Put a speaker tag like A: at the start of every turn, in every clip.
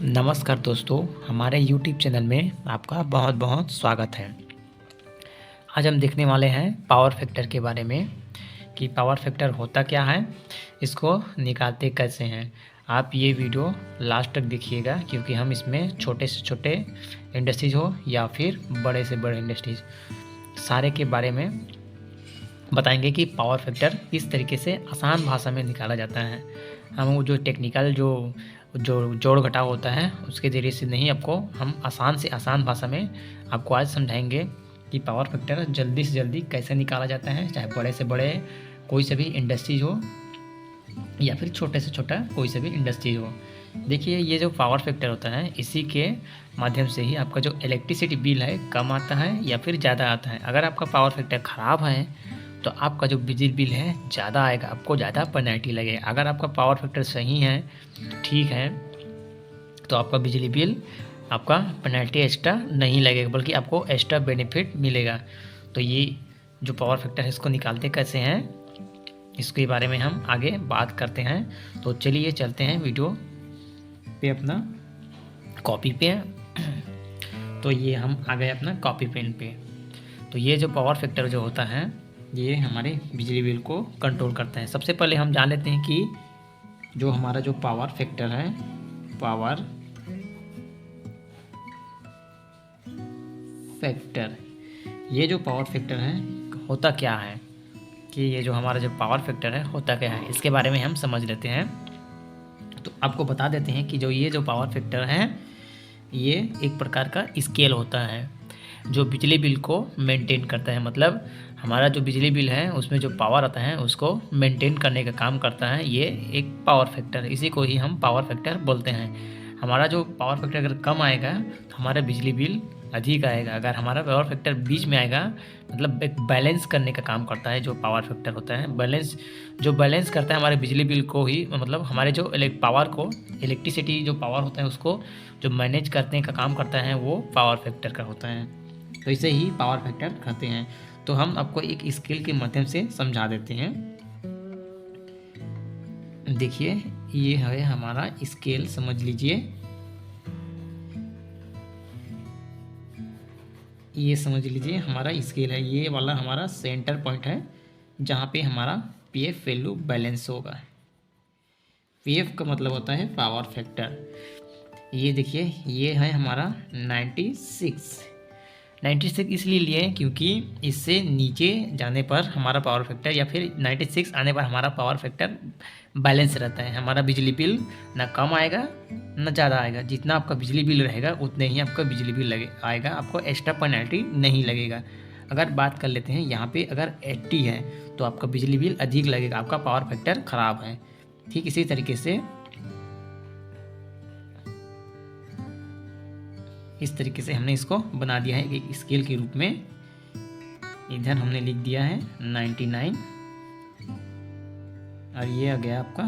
A: नमस्कार दोस्तों, हमारे YouTube चैनल में आपका बहुत बहुत स्वागत है। आज हम देखने वाले हैं पावर फैक्टर के बारे में कि पावर फैक्टर होता क्या है, इसको निकालते कैसे हैं। आप ये वीडियो लास्ट तक देखिएगा क्योंकि हम इसमें छोटे से छोटे इंडस्ट्रीज़ हो या फिर बड़े से बड़े इंडस्ट्रीज़ सारे के बारे में बताएंगे कि पावर फैक्टर किस तरीके से आसान भाषा में निकाला जाता है। हम वो जो टेक्निकल जो जोड़ घटाव होता है उसके ज़रिए से नहीं, आपको हम आसान से आसान भाषा में आपको आज समझाएंगे कि पावर फैक्टर जल्दी से जल्दी कैसे निकाला जाता है, चाहे बड़े से बड़े कोई से भी इंडस्ट्रीज हो या फिर छोटे से छोटा कोई से भी इंडस्ट्रीज हो। देखिए, ये जो पावर फैक्टर होता है इसी के माध्यम से ही आपका जो इलेक्ट्रिसिटी बिल है कम आता है या फिर ज़्यादा आता है। अगर आपका पावर फैक्टर ख़राब है तो आपका जो बिजली बिल है ज़्यादा आएगा, आपको ज़्यादा पेनल्टी लगेगा। अगर आपका पावर फैक्टर सही है, ठीक है, तो आपका बिजली बिल आपका पेनल्टी एक्स्ट्रा नहीं लगेगा बल्कि आपको एक्स्ट्रा बेनिफिट मिलेगा। तो ये जो पावर फैक्टर है इसको निकालते कैसे हैं इसके बारे में हम आगे बात करते हैं। तो चलिए चलते हैं वीडियो पे अपना कॉपी पे। तो ये हम आ गए अपना कॉपी पेन पे। तो ये जो पावर फैक्टर जो होता है ये हमारे बिजली बिल को कंट्रोल करता है। सबसे पहले हम जान लेते हैं कि जो हमारा जो पावर फैक्टर है, पावर फैक्टर, ये जो पावर फैक्टर है होता क्या है, कि ये जो हमारा जो पावर फैक्टर है होता क्या है, इसके बारे में हम समझ लेते हैं। तो आपको बता देते हैं कि जो ये जो पावर फैक्टर है ये एक प्रकार का स्केल होता है जो बिजली बिल को मेंटेन करता है। मतलब हमारा जो बिजली बिल है उसमें जो पावर आता है उसको मेंटेन करने का काम करता है ये एक पावर फैक्टर। इसी को ही हम पावर फैक्टर बोलते हैं। हमारा जो पावर फैक्टर अगर कम आएगा तो हमारा बिजली बिल अधिक आएगा। अगर हमारा पावर फैक्टर बीच में आएगा, मतलब एक बैलेंस करने का काम करता है जो पावर फैक्टर होता है। बैलेंस करता है हमारे बिजली बिल को ही, मतलब हमारे जो पावर को, इलेक्ट्रिसिटी जो पावर होता है उसको जो मैनेज करने का काम करता है वो पावर फैक्टर का होता है। तो इसे ही पावर फैक्टर कहते हैं। तो हम आपको एक स्केल के माध्यम से समझा देते हैं। देखिए, ये है हमारा स्केल, समझ लीजिए। ये समझ लीजिए हमारा स्केल है, ये वाला हमारा सेंटर पॉइंट है जहाँ पे हमारा पीएफ वैल्यू बैलेंस होगा। पीएफ का मतलब होता है पावर फैक्टर। ये देखिए, ये है हमारा 96 इसलिए लिए क्योंकि इससे नीचे जाने पर हमारा पावर फैक्टर या फिर 96 आने पर हमारा पावर फैक्टर बैलेंस रहता है। हमारा बिजली बिल ना कम आएगा ना ज़्यादा आएगा। जितना आपका बिजली बिल रहेगा उतने ही आपका बिजली बिल आएगा, आपको एक्स्ट्रा पेनल्टी नहीं लगेगा। अगर बात कर लेते हैं यहाँ पे, अगर 80 है तो आपका बिजली बिल अधिक लगेगा, आपका पावर फैक्टर ख़राब है। ठीक इसी तरीके से इस तरीके से हमने इसको बना दिया है एक स्केल के रूप में। इधर हमने लिख दिया है 99 और ये आ गया आपका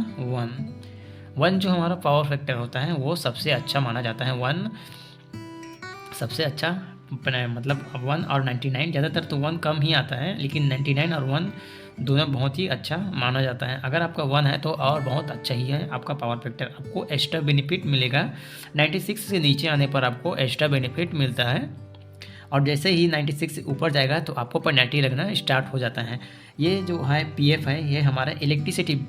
A: 1 जो हमारा पावर फैक्टर होता है वो सबसे अच्छा माना जाता है। 1 सबसे अच्छा, मतलब 1 और 99, ज़्यादातर तो 1 कम ही आता है, लेकिन 99 और 1 दोनों बहुत ही अच्छा माना जाता है। अगर आपका 1 है तो और बहुत अच्छा ही है आपका पावर फैक्टर, आपको एक्स्ट्रा बेनिफिट मिलेगा। 96 से नीचे आने पर आपको एक्स्ट्रा बेनिफिट मिलता है और जैसे ही 96 से ऊपर जाएगा तो आपको पेनल्टी लगना स्टार्ट हो जाता है। ये जो है पीएफ है, ये हमारा इलेक्ट्रिसिटी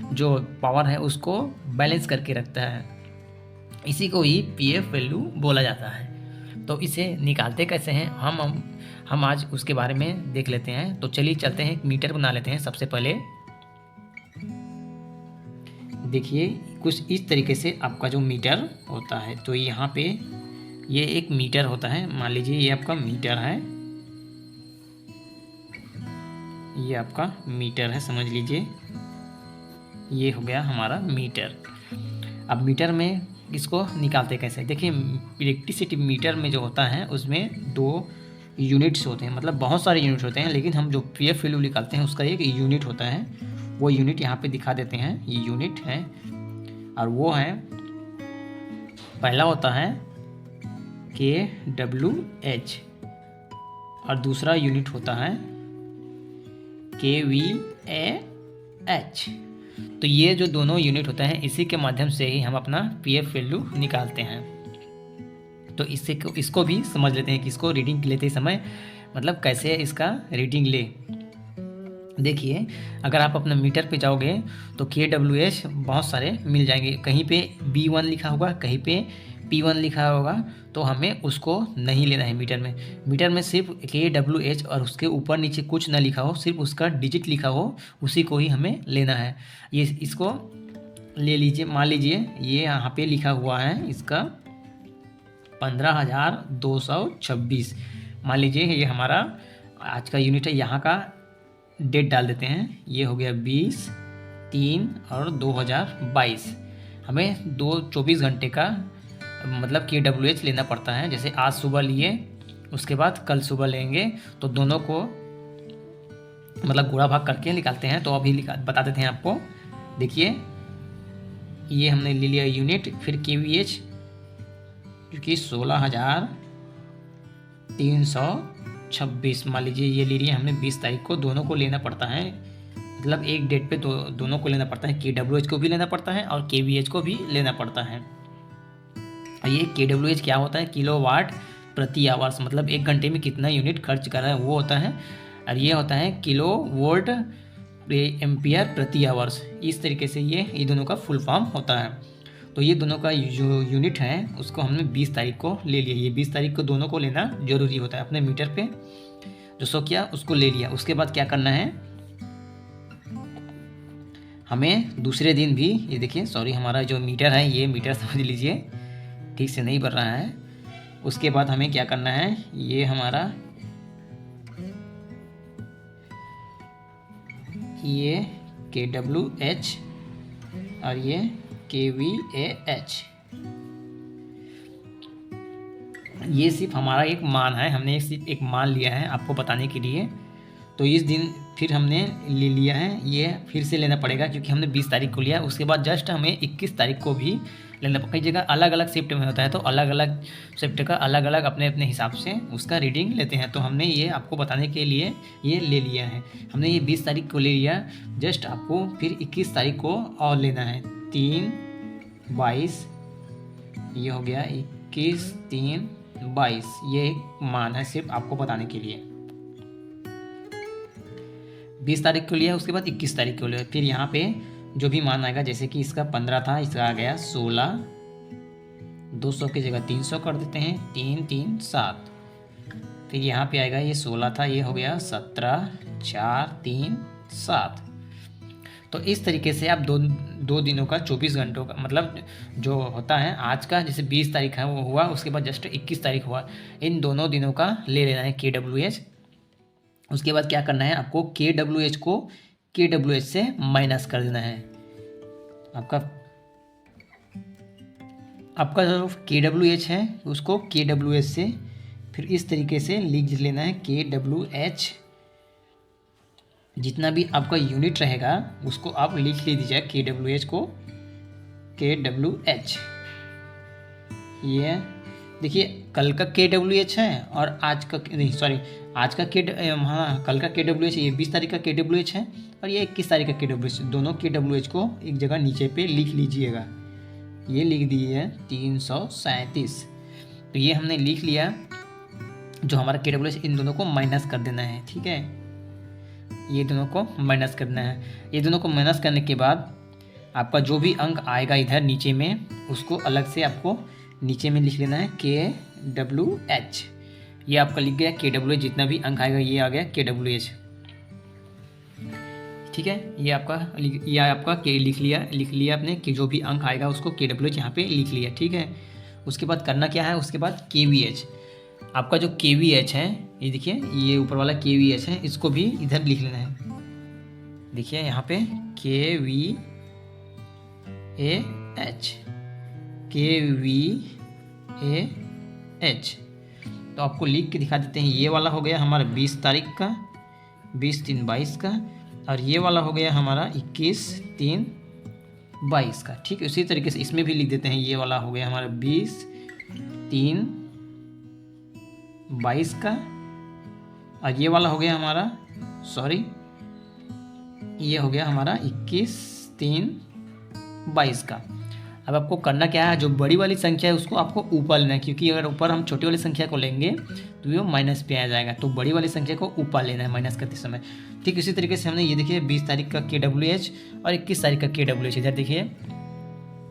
A: जो पावर है उसको बैलेंस करके रखता है। इसी को ही पीएफ वैल्यू बोला जाता है। तो इसे निकालते कैसे हैं हम आज उसके बारे में देख लेते हैं। तो चलिए चलते हैं, एक मीटर बना लेते हैं सबसे पहले। देखिए, कुछ इस तरीके से आपका जो मीटर होता है, तो यहाँ पे ये एक मीटर होता है। मान लीजिए ये आपका मीटर है, ये आपका मीटर है, समझ लीजिए ये हो गया हमारा मीटर। अब मीटर में इसको निकालते कैसे, देखिए इलेक्ट्रिसिटी मीटर में जो होता है उसमें 2 यूनिट्स होते हैं, मतलब बहुत सारे यूनिट होते हैं, लेकिन हम जो पीएफ वैल्यू निकालते हैं उसका एक यूनिट होता है। वो यूनिट यहाँ पे दिखा देते हैं, ये यूनिट है और वो है, पहला होता है kWh और दूसरा यूनिट होता है kVAh। तो ये जो दोनों यूनिट होता है इसी के माध्यम से ही हम अपना पीएफ वैल्यू निकालते हैं। तो इसको भी समझ लेते हैं कि इसको रीडिंग लेते समय मतलब कैसे इसका रीडिंग ले। देखिए, अगर आप अपना मीटर पे जाओगे तो KWH बहुत सारे मिल जाएंगे। कहीं पे B1 लिखा होगा, कहीं पे P1 लिखा होगा, तो हमें उसको नहीं लेना है। मीटर में सिर्फ KWH और उसके ऊपर नीचे कुछ ना लिखा हो, सिर्फ उसका डिजिट लिखा हो, उसी को ही हमें लेना है। ये इसको ले लीजिए। मान लीजिए ये यहाँ पे लिखा हुआ है इसका 15,226। मान लीजिए ये हमारा आज का यूनिट है। यहाँ का डेट डाल देते हैं। ये हो गया 20/3/2022। हमें 24 घंटे का मतलब KWH लेना पड़ता है। जैसे आज सुबह लिए, उसके बाद कल सुबह लेंगे, तो दोनों को मतलब गुणा भाग करके निकालते हैं। तो अभी बता देते हैं आपको। देखिए, ये हमने ले लिया यूनिट, फिर KVH क्योंकि 16,326 मान लीजिए ये ले लिए हमने 20 तारीख को। दोनों को लेना पड़ता है, मतलब एक डेट पे दोनों को लेना पड़ता है। KWH को भी लेना पड़ता है और KVH को भी लेना पड़ता है। ये KWH क्या होता है? किलोवाट प्रति आवर्स, मतलब एक घंटे में कितना यूनिट खर्च कर रहा है वो होता है। और ये होता है किलो वोल्ट एम्पियर प्रति आवर्स। इस तरीके से ये दोनों का फुल फॉर्म होता है। तो ये दोनों का जो यूनिट है उसको हमने 20 तारीख को ले लिया। ये 20 तारीख को दोनों को लेना जरूरी होता है। अपने मीटर पे जो शो किया उसको ले लिया। उसके बाद क्या करना है, हमें दूसरे दिन भी, ये देखिए सॉरी, हमारा जो मीटर है, ये मीटर समझ लीजिए ठीक से नहीं भर रहा है। उसके बाद हमें क्या करना है, ये हमारा ये KWH और ये KVAH, ये सिर्फ हमारा एक मान है। हमने सिर्फ एक मान लिया है आपको बताने के लिए। तो इस दिन फिर हमने ले लिया है, ये फिर से लेना पड़ेगा क्योंकि हमने 20 तारीख को लिया। उसके बाद जस्ट हमें 21 तारीख को भी लेना पड़ेगा। कई जगह अलग अलग शिफ्ट में होता है, तो अलग अलग शिफ्ट का अलग अलग अपने अपने हिसाब से उसका रीडिंग लेते हैं। तो हमने ये आपको बताने के लिए ये ले लिया है। हमने ये 20 तारीख को ले लिया, जस्ट आपको फिर 21 तारीख को और लेना है। 3/22 ये हो गया 21/3/22। ये एक मान है सिर्फ आपको बताने के लिए। 20 तारीख को लिया, उसके बाद 21 तारीख को लिया। फिर यहाँ पे जो भी मान आएगा, जैसे कि इसका 15 था, इसका आ गया 16, 200 की जगह 300 कर देते हैं, 3 3 7। फिर यहाँ पे आएगा, ये 16 था, ये हो गया 17, 4 3 7। तो इस तरीके से आप दो दिनों का 24 घंटों का मतलब जो होता है आज का, जैसे 20 तारीख है वो हुआ, उसके बाद जस्ट 21 तारीख हुआ, इन दोनों दिनों का ले लेना है KWH। उसके बाद क्या करना है आपको, KWH को KWH से माइनस कर देना है। आपका जो KWH है उसको KWH से फिर इस तरीके से लिख लेना है। KWH जितना भी आपका यूनिट रहेगा उसको आप लिख लीजिए, KWH को KWH। ये देखिए कल का KWH है और आज का नहीं, सॉरी आज का हाँ कल का KWH, ये 20 तारीख का KWH है और ये 21 तारीख का KWH। दोनों KWH को एक जगह नीचे पे लिख लीजिएगा। ये लिख दिए है 337। तो ये हमने लिख लिया। जो हमारा KWH, इन दोनों को माइनस कर देना है, ठीक है। ये दोनों को माइनस करना है। ये दोनों को माइनस करने के बाद आपका जो भी अंक आएगा इधर नीचे में, उसको अलग से आपको नीचे में लिख लेना है KWH। ये आपका लिख गया KWH, जितना भी अंक आएगा ये आ गया KWH, ठीक है। ये आपका लिख लिया आपने कि जो भी अंक आएगा उसको KWH यहाँ पे लिख लिया, ठीक है। उसके बाद करना क्या है, उसके बाद KVH, आपका जो KVH है, ये देखिए ये ऊपर वाला KVH है, इसको भी इधर लिख लेना है। देखिए यहाँ पे KVAH। तो आपको लिख के दिखा देते हैं। ये वाला हो गया हमारा 20 तारीख का, 20/3/22 का, और ये वाला हो गया हमारा 21/3/22 का, ठीक है। उसी तरीके से इसमें भी लिख देते हैं। ये वाला हो गया हमारा 20/3/22 का, और ये वाला हो गया हमारा, सॉरी ये हो गया हमारा 21 3/22 का। अब आपको करना क्या है, जो बड़ी वाली संख्या है उसको आपको ऊपर लेना है, क्योंकि अगर ऊपर हम छोटी वाली संख्या को लेंगे तो ये माइनस पे आ जाएगा। तो बड़ी वाली संख्या को ऊपर लेना है माइनस करते समय। ठीक इसी तरीके से हमने ये देखिए 20 तारीख का KWH और 21 तारीख का KWH, इधर देखिए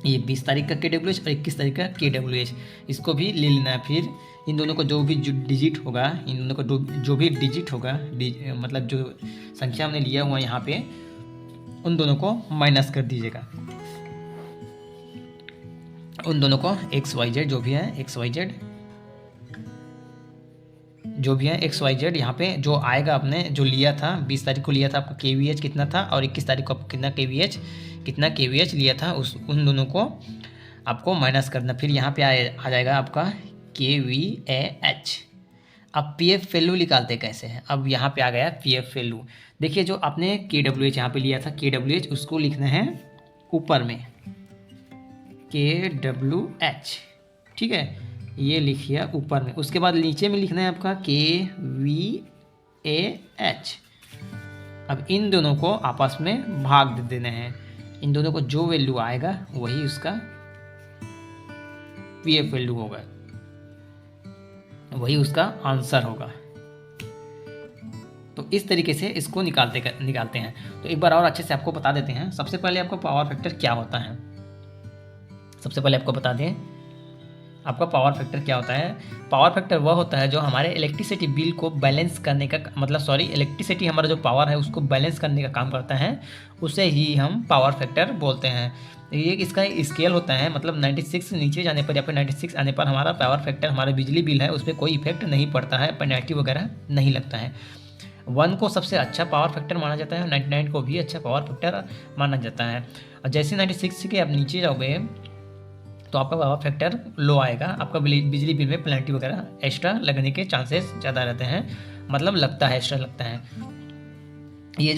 A: ये 20 तारीख का KWH और 21 तारीख का KWH, इसको भी ले लेना है। फिर इन दोनों को जो भी डिजिट होगा, इन दोनों को जो भी डिजिट होगा, मतलब जो संख्या हमने लिया हुआ यहाँ पे, उन दोनों को माइनस कर दीजिएगा। उन दोनों को XYZ जो भी है, XYZ जो भी है, XYZ यहाँ पे जो आएगा, आपने जो लिया था 20 तारीख को लिया था आपका KVH कितना था, और 21 तारीख को आपको कितना KVH लिया था, उन दोनों को आपको माइनस करना। फिर यहाँ पे आ जाएगा आपका KVAH। अब PF वैल्यू निकालते कैसे हैं, अब यहाँ पे आ गया PF वैल्यू। देखिए जो आपने KWH यहाँ पे लिया था KWH, उसको लिखना है ऊपर में KWH, ठीक है, ये लिखिए ऊपर में। उसके बाद नीचे में लिखना है आपका KVAH। अब इन दोनों को आपस में भाग दे देना है। इन दोनों को जो वैल्यू आएगा वही उसका PF वैल्यू होगा, वही उसका आंसर होगा। तो इस तरीके से इसको निकालते हैं। तो एक बार और अच्छे से आपको बता देते हैं। सबसे पहले आपको पावर फैक्टर क्या होता है, सबसे पहले आपको बता दें आपका पावर फैक्टर क्या होता है। पावर फैक्टर वह होता है जो हमारे इलेक्ट्रिसिटी बिल को बैलेंस करने का, मतलब इलेक्ट्रिसिटी हमारा जो पावर है उसको बैलेंस करने का काम करता है, उसे ही हम पावर फैक्टर बोलते हैं। ये इसका स्केल होता है, मतलब 96 नीचे जाने पर या फिर 96 आने पर हमारा पावर फैक्टर, हमारा बिजली बिल है, उस पर कोई इफेक्ट नहीं पड़ता है, पेनल्टी वगैरह नहीं लगता है। 1 को सबसे अच्छा पावर फैक्टर माना जाता है, 99 को भी अच्छा पावर फैक्टर माना जाता है। और जैसे 96 के आप नीचे जाओगे तो आपका पावर फैक्टर लो आएगा, आपका बिजली बिल में पेनल्टी वगैरह एक्स्ट्रा लगने के चांसेस ज़्यादा रहते हैं, मतलब लगता है, एक्स्ट्रा लगता है। ये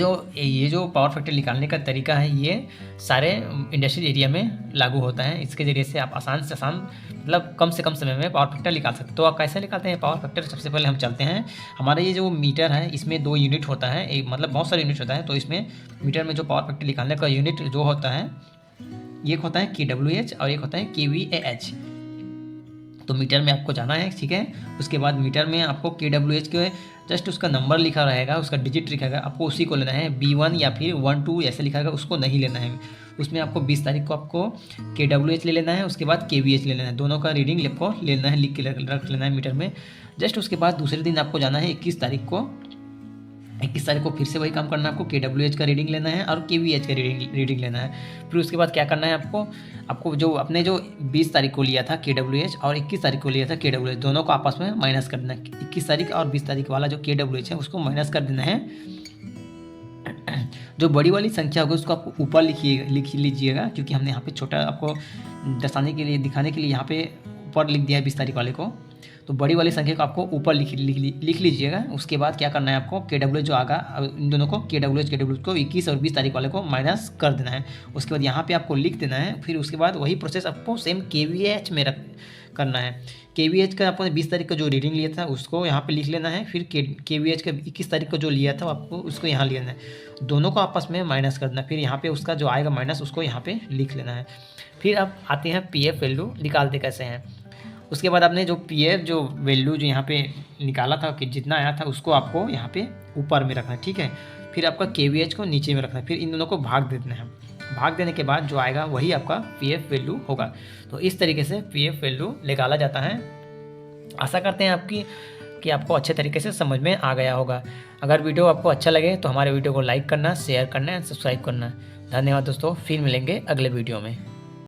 A: जो पावर फैक्टर निकालने का तरीका है, ये सारे इंडस्ट्रियल एरिया में लागू होता है। इसके ज़रिए से आप आसान से आसान, मतलब कम से कम समय में पावर फैक्टर निकाल सकते हैं। तो आप कैसे निकालते हैं पावर फैक्टर, सबसे पहले हम चलते हैं। हमारा ये जो मीटर है इसमें 2 यूनिट होता है, एक मतलब बहुत सारे यूनिट होता है। तो इसमें मीटर में जो पावर फैक्टर निकालने का यूनिट जो होता है, एक होता है KWH और एक होता है KVAH। तो मीटर में आपको जाना है, ठीक है। उसके बाद मीटर में आपको KWH के जस्ट उसका नंबर लिखा रहेगा, उसका डिजिट लिखा रहेगा, आपको उसी को लेना है। B1 या फिर 1 2 ऐसे लिखा रहेगा, उसको नहीं लेना है। उसमें आपको 20 तारीख को आपको KWH ले लेना है, उसके बाद KVH ले लेना है। दोनों का रीडिंग आपको लेना है, लिख के रख लेना है मीटर में। जस्ट उसके बाद दूसरे दिन आपको जाना है 21 तारीख को। 21 तारीख को फिर से वही काम करना है, आपको KWH का रीडिंग लेना है और KVH का रीडिंग लेना है। फिर उसके बाद क्या करना है आपको जो अपने जो 20 तारीख को लिया था KWH और 21 तारीख को लिया था KWH, दोनों को आपस में माइनस कर देना है। 21 तारीख और 20 तारीख वाला जो KWH है उसको माइनस कर देना है। जो बड़ी वाली संख्या होगी उसको आपको ऊपर लिख लीजिएगा, क्योंकि हमने यहाँ पे छोटा आपको दर्शाने के लिए, दिखाने के लिए यहाँ पे ऊपर लिख दिया है 20 तारीख वाले को। तो बड़ी वाली संख्या को आपको ऊपर लिख लीजिएगा। उसके बाद क्या करना है आपको, KWH जो आगा, इन दोनों को KWH को 21 और 20 तारीख वाले को माइनस कर देना है। उसके बाद यहाँ पे आपको लिख देना है। फिर उसके बाद वही प्रोसेस आपको सेम KVH में करना है। KVH का आपको 20 तारीख का जो रीडिंग लिया था उसको यहाँ पे लिख लेना है। फिर KVH का 21 तारीख को जो लिया था आपको उसको यहाँ लेना है, दोनों को आपस में माइनस कर देना। फिर यहाँ पे उसका जो आएगा माइनस उसको यहाँ पे लिख लेना है। फिर आप आते हैं PF वैल्यू निकालते कैसे हैं। उसके बाद आपने जो PF जो वैल्यू जो यहाँ पे निकाला था कि जितना आया था उसको आपको यहाँ पे ऊपर में रखना है, ठीक है। फिर आपका KVH को नीचे में रखना है। फिर इन दोनों को भाग देना है। भाग देने के बाद जो आएगा वही आपका PF वैल्यू होगा। तो इस तरीके से PF वैल्यू निकाला जाता है। आशा करते हैं कि आपको अच्छे तरीके से समझ में आ गया होगा। अगर वीडियो आपको अच्छा लगे तो हमारे वीडियो को लाइक करना, शेयर करना एंड सब्सक्राइब करना। धन्यवाद दोस्तों, फिर मिलेंगे अगले वीडियो में।